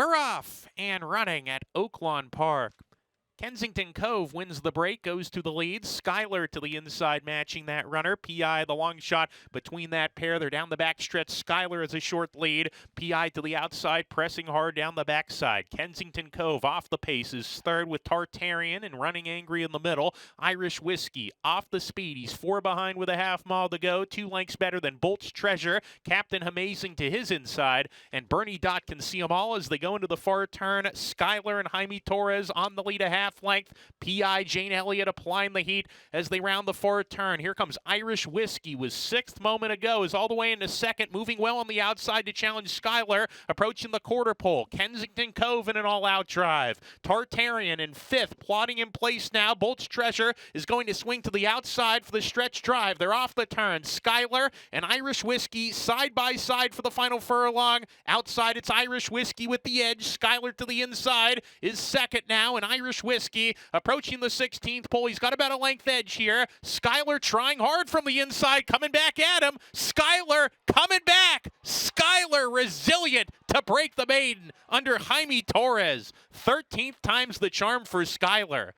They're off and running at Oaklawn Park. Kensington Cove wins the break, goes to the lead. Skyler to the inside, matching that runner. P.I. the long shot between that pair. They're down the backstretch. Skyler has a short lead. P.I. to the outside, pressing hard down the backside. Kensington Cove off the pace is third with Tartarian and Running Angry in the middle. Irish Whiskey off the speed. He's 4 behind with a half mile to go. 2 lengths better than Bolt's Treasure. Captain Amazing to his inside. And Bernie Dot can see them all as they go into the far turn. Skyler and Jaime Torres on the lead a half length. P.I. Jane Elliott applying the heat as they round the far turn. Here comes Irish Whiskey, was 6th moment ago, is all the way into 2nd, moving well on the outside to challenge Skyler, approaching the quarter pole. Kensington Cove in an all-out drive. Tartarian in 5th, plotting in place now. Bolt's Treasure is going to swing to the outside for the stretch drive. They're off the turn. Skyler and Irish Whiskey side by side for the final furlong. Outside, it's Irish Whiskey with the edge. Skyler to the inside is 2nd now, and Irish Whiskey approaching the 16th pole. He's got about a length edge here. Skyler trying hard from the inside, coming back at him. Skyler coming back. Skyler resilient to break the maiden under Jaime Torres. 13th time's the charm for Skyler.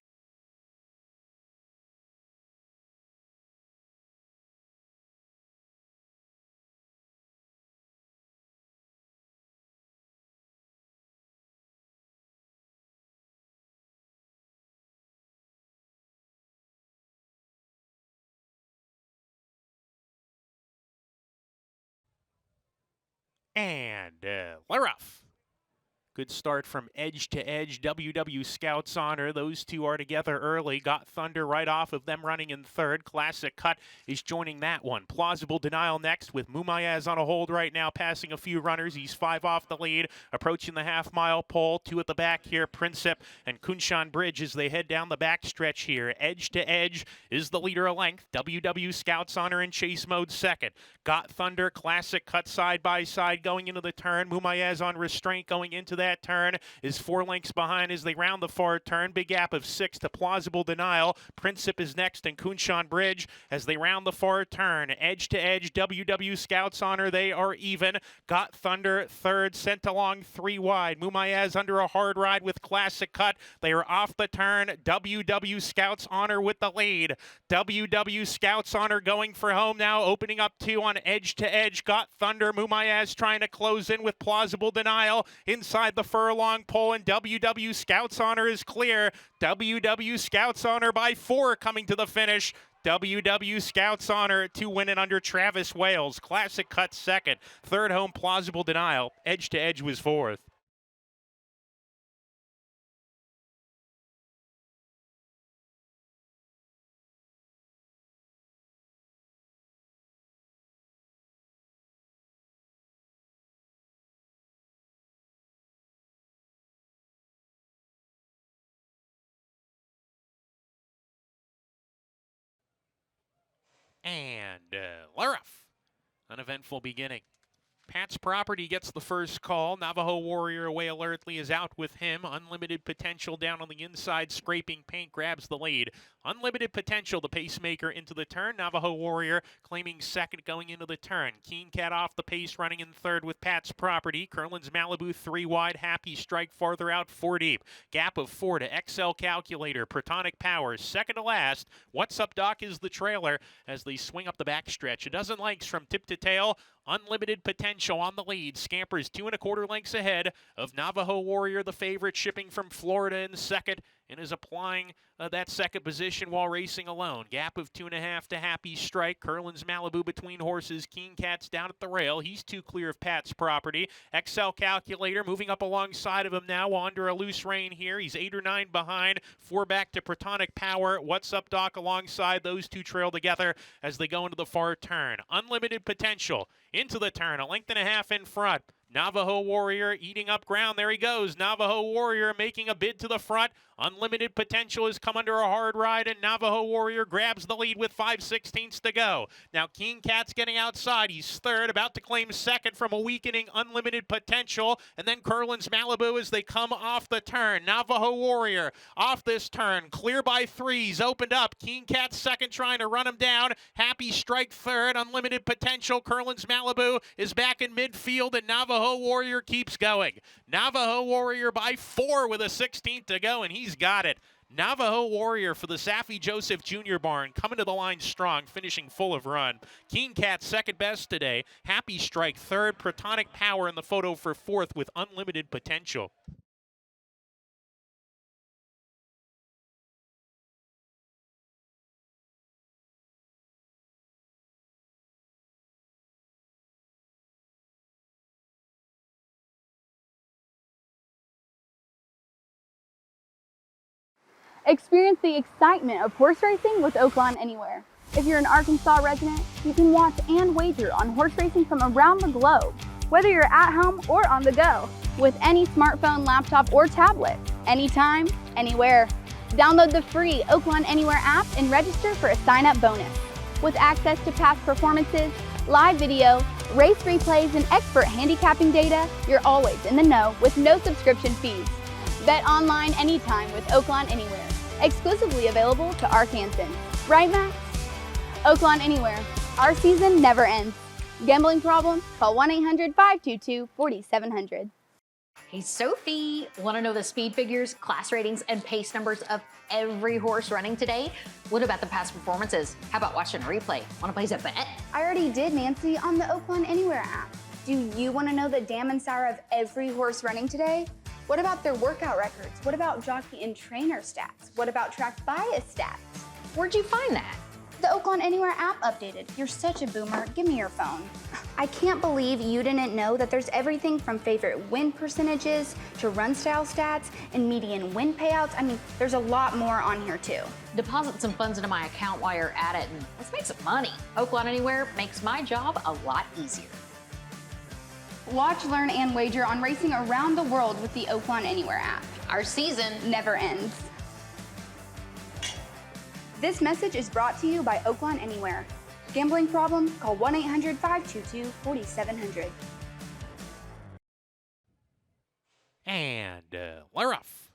And they're off. Good start from edge to edge. WW Scouts Honor. Those two are together early. Got Thunder right off of them running in 3rd. Classic Cut is joining that one. Plausible Denial next with Mumayaz on a hold right now, passing a few runners. He's 5 off the lead, approaching the half-mile pole. 2 at the back here, Princip and Kunshan Bridge as they head down the backstretch here. Edge to edge is the leader a length. WW Scouts Honor in chase mode 2nd. Got Thunder, Classic Cut side by side going into the turn. Mumayaz on restraint going into that turn is 4 lengths behind as they round the far turn. Big gap of 6 to Plausible Denial. Princip is next and Kunshan Bridge as they round the far turn. Edge to edge, WW Scouts Honor, they are even. Got Thunder 3rd, sent along 3 wide. Mumayaz under a hard ride with Classic Cut. They are off the turn. WW Scouts Honor with the lead. WW Scouts Honor going for home now, opening up 2 on edge to edge. Got Thunder. Mumayaz trying to close in with Plausible Denial inside the furlong pole, and WW Scouts Honor is clear. WW Scouts Honor by 4 coming to the finish. WW Scouts Honor to win it under Travis Wales. Classic Cut 2nd. 3rd home Plausible Denial. Edge to edge was 4th. And they're off. Uneventful beginning. Pat's Property gets the first call. Navajo Warrior away alertly is out with him. Unlimited Potential down on the inside, scraping paint, grabs the lead. Unlimited Potential, the pacemaker into the turn. Navajo Warrior claiming 2nd going into the turn. Keen Cat off the pace, running in 3rd with Pat's Property. Curlin's Malibu 3 wide. Happy Strike farther out, 4 deep. Gap of 4 to XL Calculator. Protonic Powers 2nd to last. What's Up Doc is the trailer as they swing up the backstretch. A dozen lengths from tip to tail. Unlimited Potential on the lead. Scampers 2 1/4 lengths ahead of Navajo Warrior, the favorite, shipping from Florida in 2nd, and is applying that 2nd position while racing alone. Gap of 2.5 to Happy Strike. Curlin's Malibu between horses. Keen Cat's down at the rail. He's 2 clear of Pat's Property. XL Calculator moving up alongside of him now under a loose rein here. He's 8 or 9 behind. 4 back to Protonic Power. What's Up Doc alongside. Those 2 trail together as they go into the far turn. Unlimited Potential into the turn. 1.5 lengths in front. Navajo Warrior eating up ground. There he goes. Navajo Warrior making a bid to the front. Unlimited Potential has come under a hard ride, and Navajo Warrior grabs the lead with 5/16 to go. Now Keen Cat's getting outside. He's 3rd, about to claim 2nd from a weakening Unlimited Potential. And then Curlin's Malibu as they come off the turn. Navajo Warrior off this turn. Clear by 3. He's opened up. Keen Cat's 2nd trying to run him down. Happy Strike 3rd. Unlimited Potential. Curlin's Malibu is back in midfield, and Navajo Navajo Warrior keeps going. Navajo Warrior by 4 with a 16th to go, and he's got it. Navajo Warrior for the Safi Joseph Jr. barn coming to the line strong, finishing full of run. Keen Cat second best today. Happy Strike third. Protonic Power in the photo for fourth with unlimited potential. Experience the excitement of horse racing with Oaklawn Anywhere. If you're an Arkansas resident, you can watch and wager on horse racing from around the globe, whether you're at home or on the go, with any smartphone, laptop, or tablet, anytime, anywhere. Download the free Oaklawn Anywhere app and register for a sign-up bonus. With access to past performances, live video, race replays, and expert handicapping data, you're always in the know with no subscription fees. Bet online anytime with Oaklawn Anywhere. Exclusively available to Arkansans. Right, Max? Oaklawn Anywhere. Our season never ends. Gambling problem? Call 1-800-522-4700. Hey, Sophie, want to know the speed figures, class ratings, and pace numbers of every horse running today? What about the past performances? How about watching a replay? Want to place a bet? I already did, Nancy, on the Oaklawn Anywhere app. Do you want to know the dam and sour of every horse running today? What about their workout records? What about jockey and trainer stats? What about track bias stats? Where'd you find that? The Oaklawn Anywhere app updated. You're such a boomer. Give me your phone. I can't believe you didn't know that there's everything from favorite win percentages to run style stats and median win payouts. I mean, there's a lot more on here too. Deposit some funds into my account while you're at it and let's make some money. Oaklawn Anywhere makes my job a lot easier. Watch, learn, and wager on racing around the world with the Oaklawn Anywhere app. Our season Never ends. This message is brought to you by Oaklawn Anywhere. Gambling problem? Call 1-800-522-4700. And Laruff.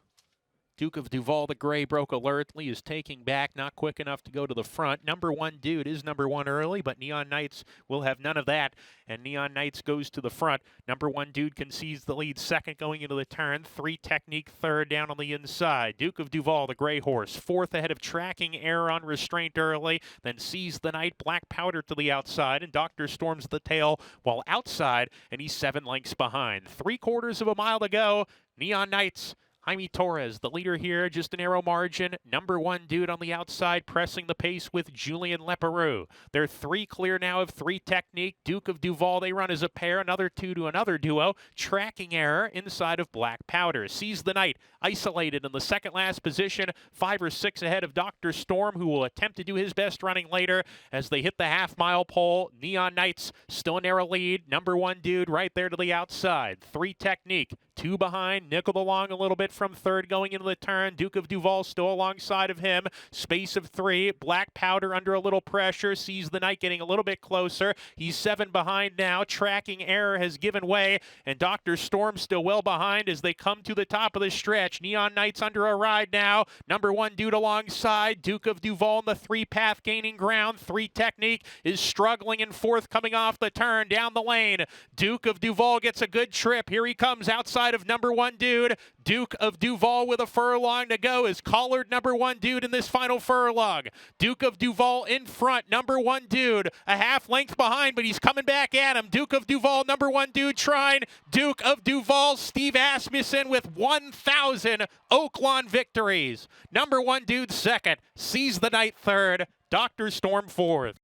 Duke of Duval, the gray, broke alertly, is taking back, not quick enough to go to the front. Number one dude is number one early, but Neon Knights will have none of that, and Neon Knights goes to the front. Number one dude concedes the lead second going into the turn. 3 Technique third down on the inside. Duke of Duval, the gray horse, fourth ahead of Tracking Error on restraint early, then Seize the Night, Black Powder to the outside, and Dr. Storms the tail while outside, and he's 7 lengths behind. 3/4 of a mile to go. Neon Knights. Jaime Torres, the leader here, just a narrow margin. Number one dude on the outside, pressing the pace with Julian Leperoux. They're 3 clear now of 3 Technique. Duke of Duval, they run as a pair. Another 2 to another duo. Tracking Error inside of Black Powder. Seize the Night, isolated in the second last position. 5 or 6 ahead of Dr. Storm, who will attempt to do his best running later as they hit the half-mile pole. Neon Knights, still a narrow lead. Number one dude right there to the outside. 3 Technique, 2 behind, nickeled along a little bit from third going into the turn. Duke of Duval still alongside of him. Space of 3. Black Powder under a little pressure. Seize the Night getting a little bit closer. He's 7 behind now. Tracking Error has given way, and Dr. Storm still well behind as they come to the top of the stretch. Neon Knights under a ride now. Number one dude alongside. Duke of Duval in the 3-path gaining ground. 3 Technique is struggling in fourth coming off the turn down the lane. Duke of Duval gets a good trip. Here he comes outside of number one dude. Duke of Duval with a furlong to go is collared number one dude in this final furlong. Duke of Duval in front, number one dude, a half length behind, but he's coming back at him. Duke of Duval, number one dude trying. Duke of Duval, Steve Asmussen with 1,000 Oaklawn victories. Number one dude second, Seize the Night third, Dr. Storm fourth.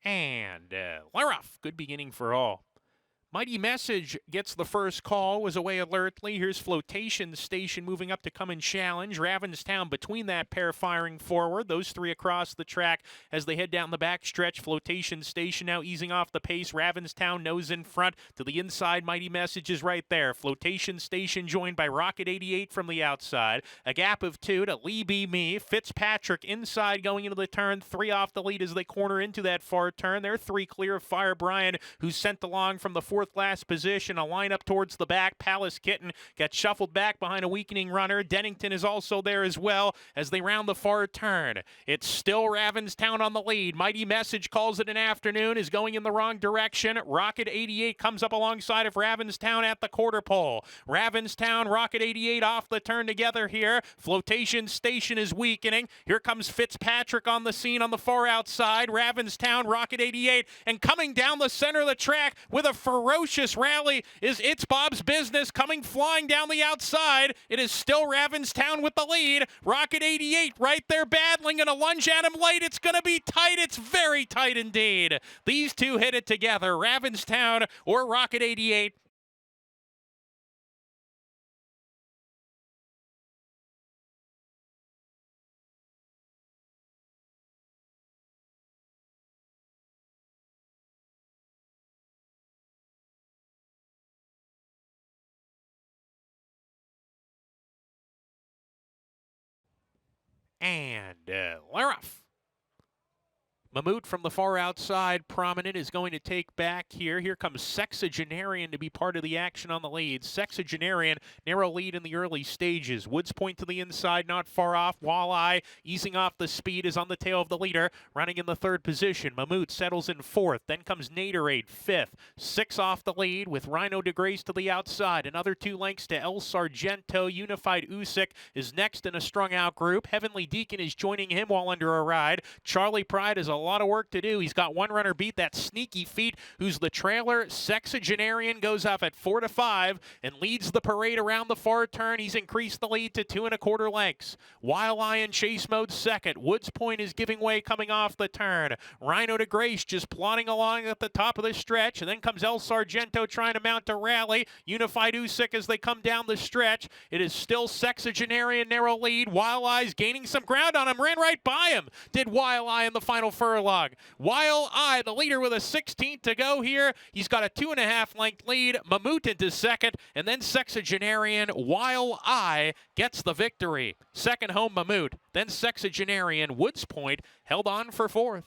And Laruff, good beginning for all. Mighty Message gets the first call, was away alertly. Here's Flotation Station moving up to come and challenge. Ravenstown between that pair firing forward. Those three across the track as they head down the back stretch. Flotation Station now easing off the pace. Ravenstown nose in front to the inside. Mighty Message is right there. Flotation Station joined by Rocket 88 from the outside. A gap of 2 to Lee Be Me. Fitzpatrick inside going into the turn. 3 off the lead as they corner into that far turn. They're 3 clear of Fire Brian, who's sent along from the 4th last position. A line up towards the back. Palace Kitten gets shuffled back behind a weakening runner. Dennington is also there as well as they round the far turn. It's still Ravenstown on the lead. Mighty Message calls it an afternoon, is going in the wrong direction. Rocket 88 comes up alongside of Ravenstown at the quarter pole. Ravenstown, Rocket 88 off the turn together here. Flotation Station is weakening. Here comes Fitzpatrick on the scene on the far outside. Ravenstown, Rocket 88, and coming down the center of the track with a ferocious rally is It's Bob's Business coming flying down the outside. It is still Ravenstown with the lead. Rocket 88 right there battling, and a lunge at him late. It's going to be tight. It's very tight indeed. These two hit it together, Ravenstown or Rocket 88. And Laroff. Mammut from the far outside, prominent, is going to take back here. Here comes Sexagenarian to be part of the action on the lead. Sexagenarian, narrow lead in the early stages. Woods Point to the inside, not far off. Walleye, easing off the speed, is on the tail of the leader, running in the 3rd position. Mammut settles in 4th. Then comes Naderade, 5th. 6 off the lead with Rhino de Grace to the outside. Another 2 lengths to El Sargento. Unified Usyk is next in a strung-out group. Heavenly Deacon is joining him while under a ride. Charlie Pride is a lot of work to do. He's got one runner beat, that Sneaky Feet, who's the trailer. Sexagenarian goes off at 4 to 5 and leads the parade around the far turn. He's increased the lead to 2 1/4 lengths. Wildeye in chase mode 2nd. Woods Point is giving way coming off the turn. Rhino de Grace just plodding along at the top of the stretch, and then comes El Sargento trying to mount a rally. Unified Usyk as they come down the stretch. It is still Sexagenarian narrow lead. Wildeye's gaining some ground on him, ran right by him. Did Wildeye in the final furlong. Wildeye, the leader with a 16th to go here. He's got a 2.5 length lead. Mammut into 2nd, and then Sexagenarian. Wildeye gets the victory. 2nd home Mammut, then Sexagenarian. Woods Point held on for 4th.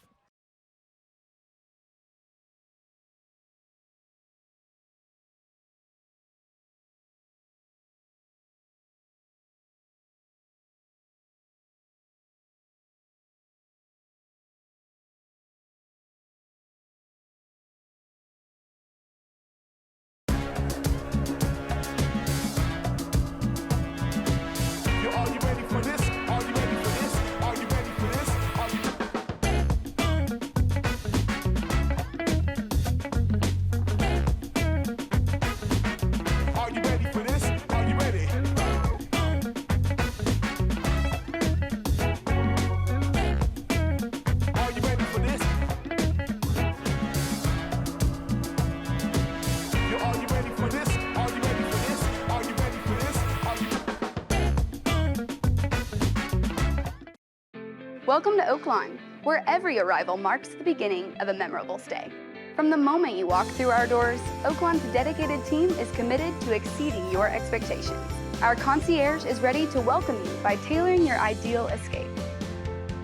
Welcome to Oaklawn, where every arrival marks the beginning of a memorable stay. From the moment you walk through our doors, Oaklawn's dedicated team is committed to exceeding your expectations. Our concierge is ready to welcome you by tailoring your ideal escape.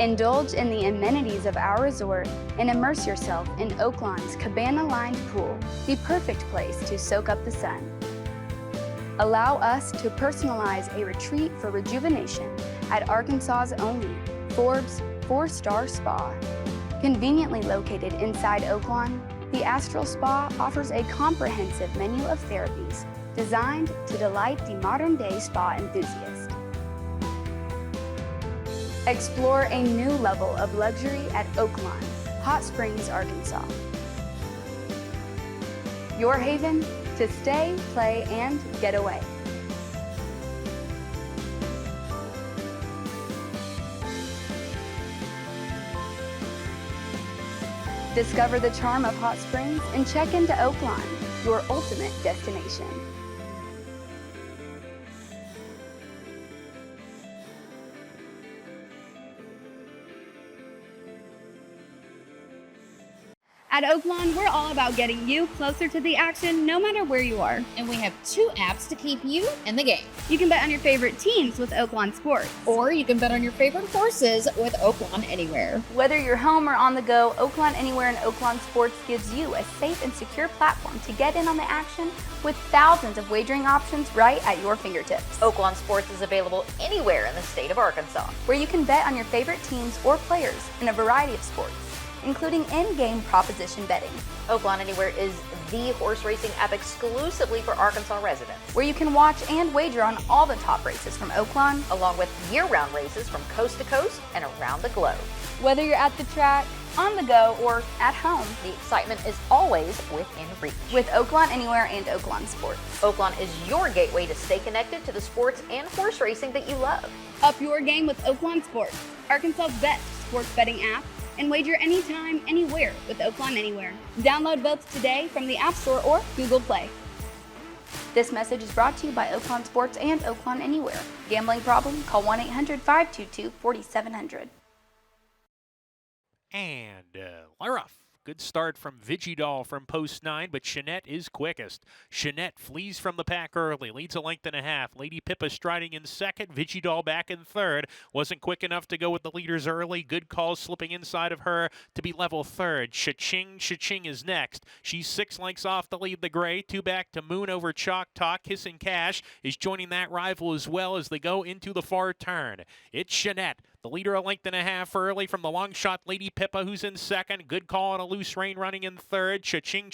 Indulge in the amenities of our resort and immerse yourself in Oaklawn's cabana-lined pool, the perfect place to soak up the sun. Allow us to personalize a retreat for rejuvenation at Arkansas's only Forbes 4-star spa. Conveniently located inside Oaklawn, the Astral Spa offers a comprehensive menu of therapies designed to delight the modern-day spa enthusiast. Explore a new level of luxury at Oaklawn, Hot Springs, Arkansas. Your haven to stay, play, and get away. Discover the charm of Hot Springs and check into Oaklawn. your ultimate destination. At Oaklawn, we're all about getting you closer to the action no matter where you are. And we have 2 apps to keep you in the game. You can bet on your favorite teams with Oaklawn Sports. Or you can bet on your favorite horses with Oaklawn Anywhere. Whether you're home or on the go, Oaklawn Anywhere and Oaklawn Sports gives you a safe and secure platform to get in on the action with thousands of wagering options right at your fingertips. Oaklawn Sports is available anywhere in the state of Arkansas. Where you can bet on your favorite teams or players in a variety of sports, including in-game proposition betting. Oaklawn Anywhere is the horse racing app exclusively for Arkansas residents, Where you can watch and wager on all the top races from Oaklawn, along with year-round races from coast to coast and around the globe. whether you're at the track, on the go, or at home. The excitement is always within reach. With Oaklawn Anywhere and Oaklawn Sports. Oaklawn is your gateway to stay connected to the sports and horse racing that you love. Up your game with Oaklawn Sports, Arkansas's best sports betting app, and wager anytime, anywhere with Oaklawn Anywhere. Download both today from the App Store or Google Play. This message is brought to you by Oaklawn Sports and Oaklawn Anywhere. Gambling problem? Call 1-800-522-4700. And Larough. Good start from Vigidol from post 9, but Jeanette is quickest. Jeanette flees from the pack early, leads a length and a half. Lady Pippa striding in second, Vigidol back in third. Wasn't quick enough to go with the leaders early. Good call slipping inside of her to be level third. Cha-Ching is next. She's 6 lengths off the lead, the gray. 2 back to Moon over Choctaw. Kissing Cash is joining that rival as well as they go into the far turn. It's Jeanette. The leader a length and a half early from the long shot Lady Pippa, who's in second. Good call on a loose rein running in third. Cha-Ching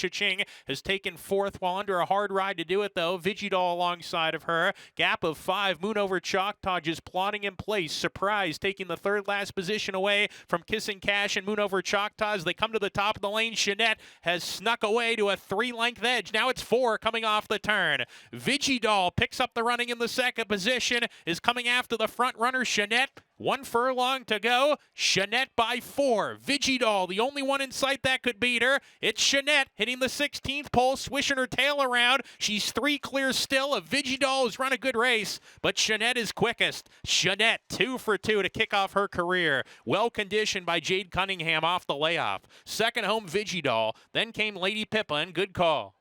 has taken fourth while under a hard ride to do it, though. Vigidol alongside of her. Gap of 5. Moon over Choctaw just plotting in place. Surprise taking the third last position away from Kissing Cash and Moon over Choctaw as they come to the top of the lane. Jeanette has snuck away to a 3-length edge. Now it's 4 coming off the turn. Vigidol picks up the running in the second position, is coming after the front runner Jeanette. 1 furlong to go. Jeanette by 4. Vigidol, the only one in sight that could beat her. It's Jeanette hitting the 16th pole, swishing her tail around. She's 3 clear still. Vigidol has run a good race, but Jeanette is quickest. Jeanette, 2 for 2 to kick off her career. Well conditioned by Jade Cunningham off the layoff. Second home, Vigidol. Then came Lady Pippa, and good call.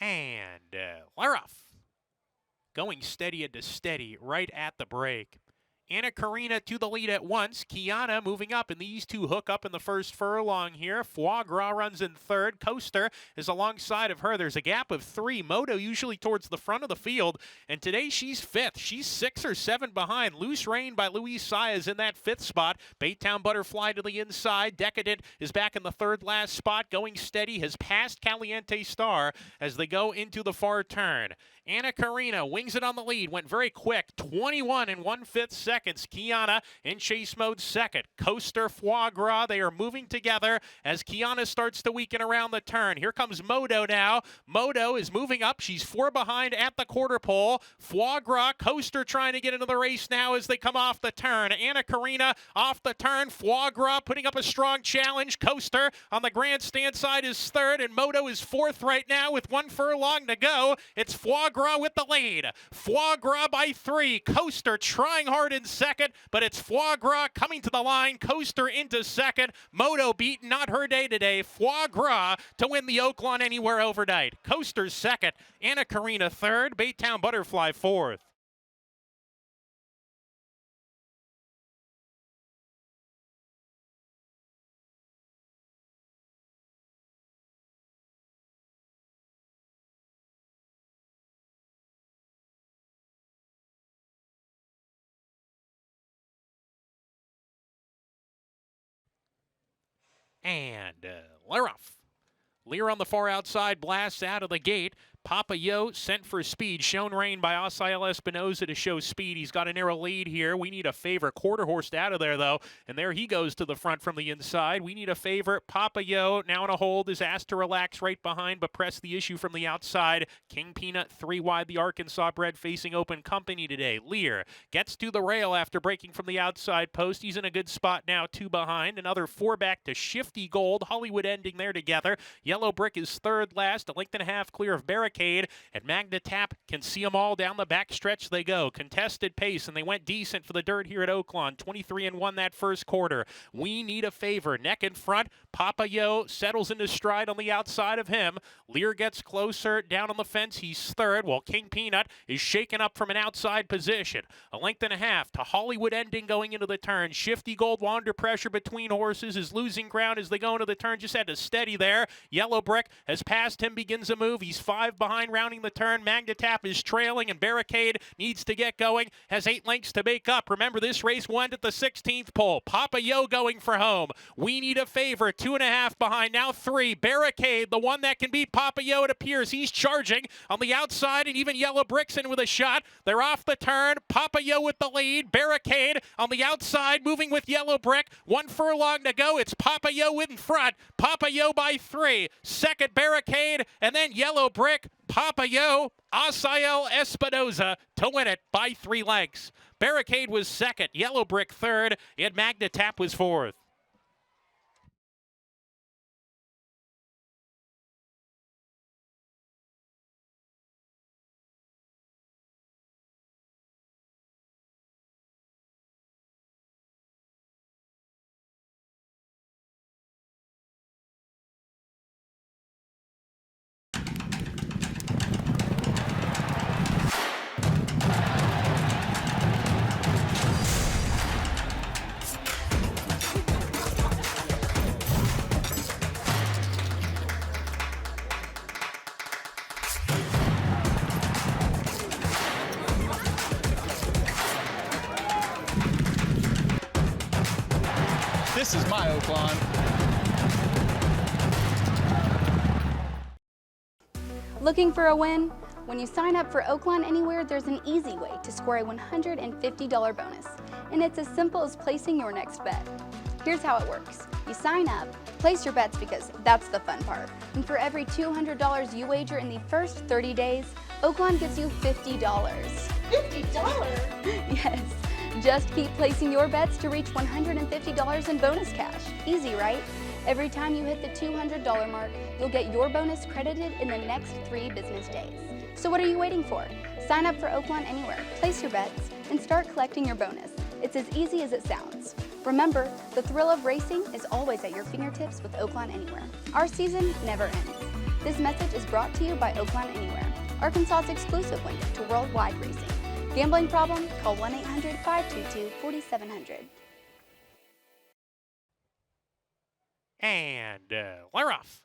And Larough going steady into steady right at the break. Anna Karina to the lead at once. Kiana moving up, and these two hook up in the first furlong here. Foie Gras runs in third. Coaster is alongside of her. There's a gap of 3. Moto usually towards the front of the field, and today she's 5th. She's 6 or 7 behind. Loose Rein by Louise Saez in that 5th spot. Baytown Butterfly to the inside. Decadent is back in the third last spot. Going steady, has passed Caliente Star as they go into the far turn. Anna Karina wings it on the lead, went very quick, 21 and 1/5 seconds. Kiana in chase mode second. Coaster, Foie Gras, they are moving together as Kiana starts to weaken around the turn. Here comes Moto now. Moto is moving up. She's 4 behind at the quarter pole. Foie Gras, Coaster trying to get into the race now as they come off the turn. Anna Karina off the turn. Foie Gras putting up a strong challenge. Coaster on the grandstand side is third, and Moto is 4th right now with 1 furlong to go. It's Foie Gras with the lead. Foie Gras by 3. Coaster trying hard in second, but it's Foie Gras coming to the line. Coaster into second. Moto beaten, not her day today. Foie Gras to win the Oaklawn Anywhere overnight. Coaster second. Anna Karina third. Baytown Butterfly 4th. And Larough. Lear on the far outside blasts out of the gate. Papa Yo sent for speed. Shown rain by Asael Espinoza to show speed. He's got a narrow lead here. We need a favor. Quarter horsed out of there, though. And there he goes to the front from the inside. We need a favor. Papa Yo now in a hold is asked to relax right behind, but press the issue from the outside. King Peanut 3 wide. The Arkansas bred facing open company today. Lear gets to the rail after breaking from the outside post. He's in a good spot now, 2 behind. Another 4 back to Shifty Gold. Hollywood ending there together. Yellow Brick is third last. A length and a half clear of Barricade. And Magna Tap can see them all down the back stretch they go. Contested pace, and they went decent for the dirt here at Oaklawn. 23-1 that first quarter. We need a favor. Neck in front. Papa Yo settles into stride on the outside of him. Lear gets closer down on the fence. He's third, while King Peanut is shaken up from an outside position. A length and a half to Hollywood ending going into the turn. Shifty Gold while under pressure between horses is losing ground as they go into the turn. Just had to steady there. Yellow Brick has passed him, begins a move. He's 5 behind rounding the turn. Magna Tap is trailing, and Barricade needs to get going. Has 8 lengths to make up. Remember, this race went at the 16th pole. Papa Yo going for home. We need a favor. 2.5 behind. Now 3. Barricade, the one that can beat Papa Yo, it appears. He's charging on the outside, and even Yellow Brick's in with a shot. They're off the turn. Papa Yo with the lead. Barricade on the outside, moving with Yellow Brick. 1 furlong to go. It's Papa Yo in front. Papa Yo by 3. Second, Barricade, and then Yellow Brick. Papa Yo, Asael Espinoza to win it by 3 lengths. Barricade was second. Yellow Brick third. And Magna Tap was fourth. This is my Oaklawn. Looking for a win? When you sign up for Oaklawn Anywhere, there's an easy way to score a $150 bonus, and it's as simple as placing your next bet. Here's how it works. You sign up, place your bets because that's the fun part, and for every $200 you wager in the first 30 days, Oaklawn gives you $50. $50? Yes. Just keep placing your bets to reach $150 in bonus cash. Easy, right? Every time you hit the $200 mark, you'll get your bonus credited in the next 3 business days. So what are you waiting for? Sign up for Oaklawn Anywhere, place your bets, and start collecting your bonus. It's as easy as it sounds. Remember, the thrill of racing is always at your fingertips with Oaklawn Anywhere. Our season never ends. This message is brought to you by Oaklawn Anywhere, Arkansas's exclusive window to worldwide racing. Gambling problem? Call 1-800-522-4700. And we're off.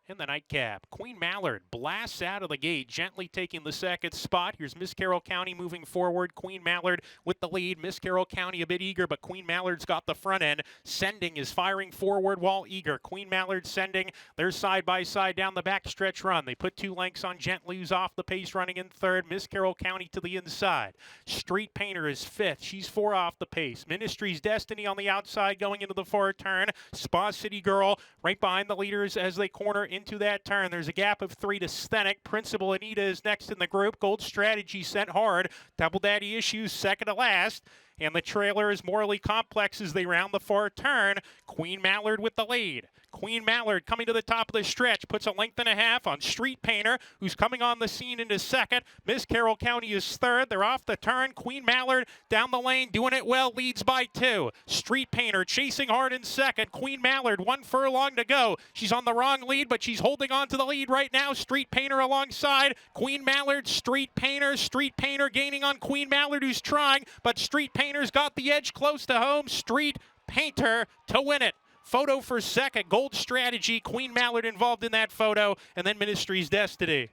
In the nightcap, Queen Mallard blasts out of the gate, gently taking the second spot. Here's Miss Carroll County moving forward. Queen Mallard with the lead. Miss Carroll County a bit eager, but Queen Mallard's got the front end. Sending is firing forward while eager. Queen Mallard sending. They're side by side down the back stretch run. They put 2 lengths on Gently, who's off the pace, running in third. Miss Carroll County to the inside. Street Painter is 5th. She's 4 off the pace. Ministry's Destiny on the outside going into the far turn. Spa City Girl right behind the leaders as they corner into that turn. There's a gap of 3 to Stenick. Principal Anita is next in the group. Gold Strategy sent hard. Double Daddy Issues second to last. And the trailer is Morally Complex as they round the far turn. Queen Mallard with the lead. Queen Mallard coming to the top of the stretch, puts a length and a half on Street Painter, who's coming on the scene into second. Miss Carroll County is third. They're off the turn. Queen Mallard down the lane, doing it well, leads by 2. Street Painter chasing hard in second. Queen Mallard, 1 furlong to go. She's on the wrong lead, but she's holding on to the lead right now. Street Painter alongside. Queen Mallard, Street Painter gaining on Queen Mallard, who's trying, but Street Painter's got the edge close to home. Street Painter to win it. Photo for second. Gold Strategy. Queen Mallard involved in that photo. And then Ministry's Destiny.